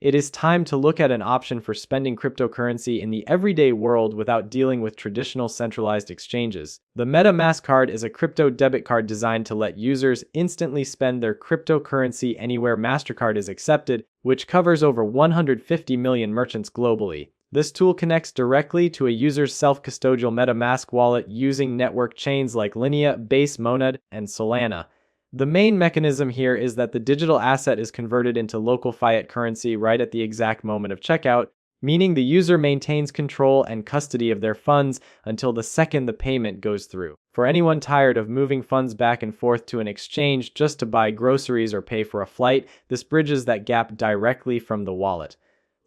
it is time to look at an option for spending cryptocurrency in the everyday world without dealing with traditional centralized exchanges. The Metamask card is a crypto debit card designed to let users instantly spend their cryptocurrency anywhere Mastercard is accepted, which covers over 150 million merchants globally. This tool connects directly to a user's self-custodial Metamask wallet using network chains like Linea, Base, Monad, and Solana. The main mechanism here is that the digital asset is converted into local fiat currency right at the exact moment of checkout, meaning the user maintains control and custody of their funds until the second the payment goes through. For anyone tired of moving funds back and forth to an exchange just to buy groceries or pay for a flight, this bridges that gap directly from the wallet.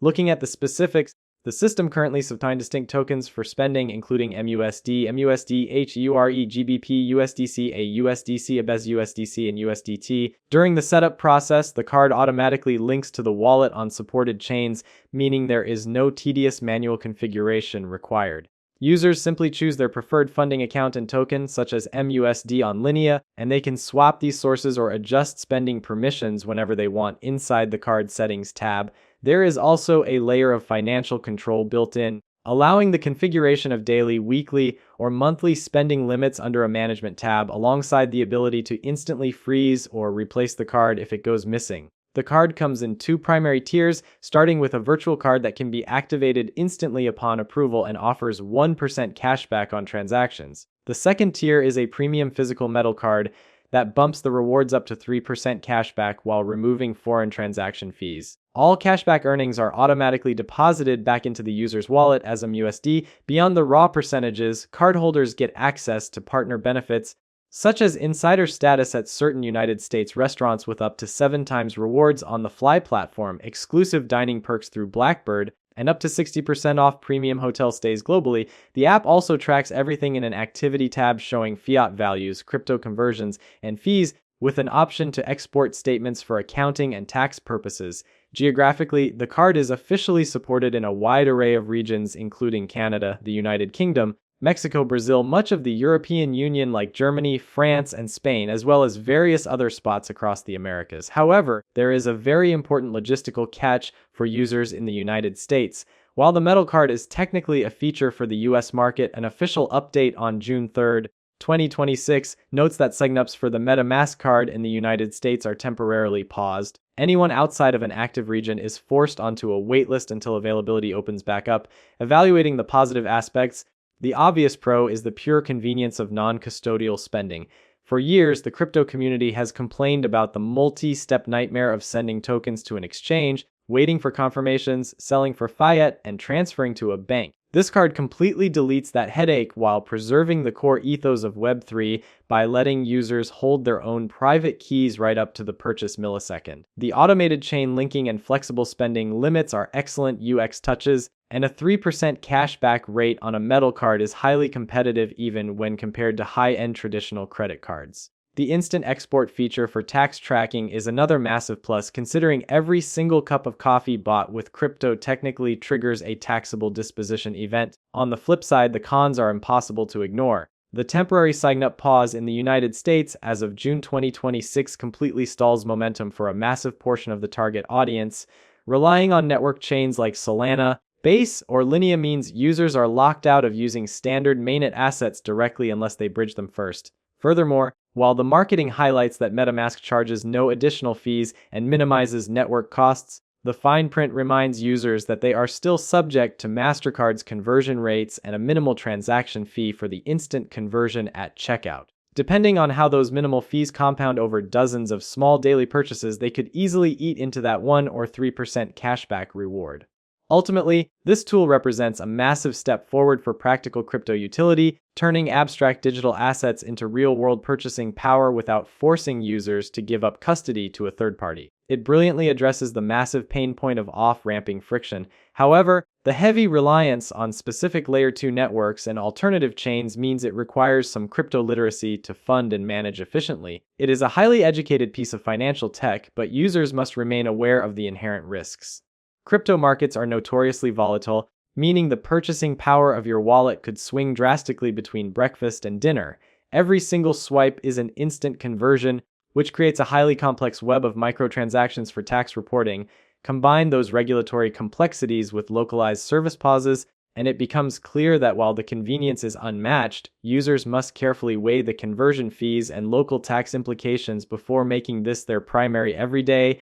Looking at the specifics, the system currently supplies distinct tokens for spending, including mUSD, mUSD, HURE, GBP, USDC, AUSDC, ABES USDC, and USDT. During the setup process, the card automatically links to the wallet on supported chains, meaning there is no tedious manual configuration required. Users simply choose their preferred funding account and token, such as mUSD on Linea, and they can swap these sources or adjust spending permissions whenever they want inside the card settings tab. There is also a layer of financial control built in, allowing the configuration of daily, weekly, or monthly spending limits under a management tab, alongside the ability to instantly freeze or replace the card if it goes missing. The card comes in two primary tiers, starting with a virtual card that can be activated instantly upon approval and offers 1% cashback on transactions. The second tier is a premium physical metal card that bumps the rewards up to 3% cashback while removing foreign transaction fees. All cashback earnings are automatically deposited back into the user's wallet as mUSD. Beyond the raw percentages, cardholders get access to partner benefits, such as insider status at certain United States restaurants with up to 7 times rewards on the Fly platform, exclusive dining perks through Blackbird, and up to 60% off premium hotel stays globally. The app also tracks everything in an activity tab showing fiat values, crypto conversions, and fees, with an option to export statements for accounting and tax purposes. Geographically, the card is officially supported in a wide array of regions, including Canada, the United Kingdom, Mexico, Brazil, much of the European Union like Germany, France, and Spain, as well as various other spots across the Americas. However, there is a very important logistical catch for users in the United States. While the metal card is technically a feature for the US market, an official update on June 3, 2026 notes that Signups for the Metamask card in the United States are temporarily paused. Anyone outside of an active region is forced onto a waitlist until availability opens back up. Evaluating the positive aspects, the obvious pro is the pure convenience of non-custodial spending. For years, the crypto community has complained about the multi-step nightmare of sending tokens to an exchange, waiting for confirmations, selling for fiat, and transferring to a bank. This card completely deletes that headache while preserving the core ethos of Web3 by letting users hold their own private keys right up to the purchase millisecond. The automated chain linking and flexible spending limits are excellent UX touches, and a 3% cashback rate on a metal card is highly competitive even when compared to high-end traditional credit cards. The instant export feature for tax tracking is another massive plus, considering every single cup of coffee bought with crypto technically triggers a taxable disposition event. On the flip side, the cons are impossible to ignore. The temporary Signup pause in the United States as of June 2026 completely stalls momentum for a massive portion of the target audience. Relying on network chains like Solana, Base, or Linea means users are locked out of using standard mainnet assets directly unless they bridge them first. Furthermore, while the marketing highlights that Metamask charges no additional fees and minimizes network costs, the fine print reminds users that they are still subject to Mastercard's conversion rates and a minimal transaction fee for the instant conversion at checkout. Depending on how those minimal fees compound over dozens of small daily purchases, they could easily eat into that 1 or 3% cashback reward. Ultimately, this tool represents a massive step forward for practical crypto utility, turning abstract digital assets into real-world purchasing power without forcing users to give up custody to a third party. It brilliantly addresses the massive pain point of off-ramping friction. However, the heavy reliance on specific Layer 2 networks and alternative chains means it requires some crypto literacy to fund and manage efficiently. It is a highly educated piece of financial tech, but users must remain aware of the inherent risks. Crypto markets are notoriously volatile, meaning the purchasing power of your wallet could swing drastically between breakfast and dinner. Every single swipe is an instant conversion, which creates a highly complex web of microtransactions for tax reporting. Combine those regulatory complexities with localized service pauses, and it becomes clear that while the convenience is unmatched, users must carefully weigh the conversion fees and local tax implications before making this their primary everyday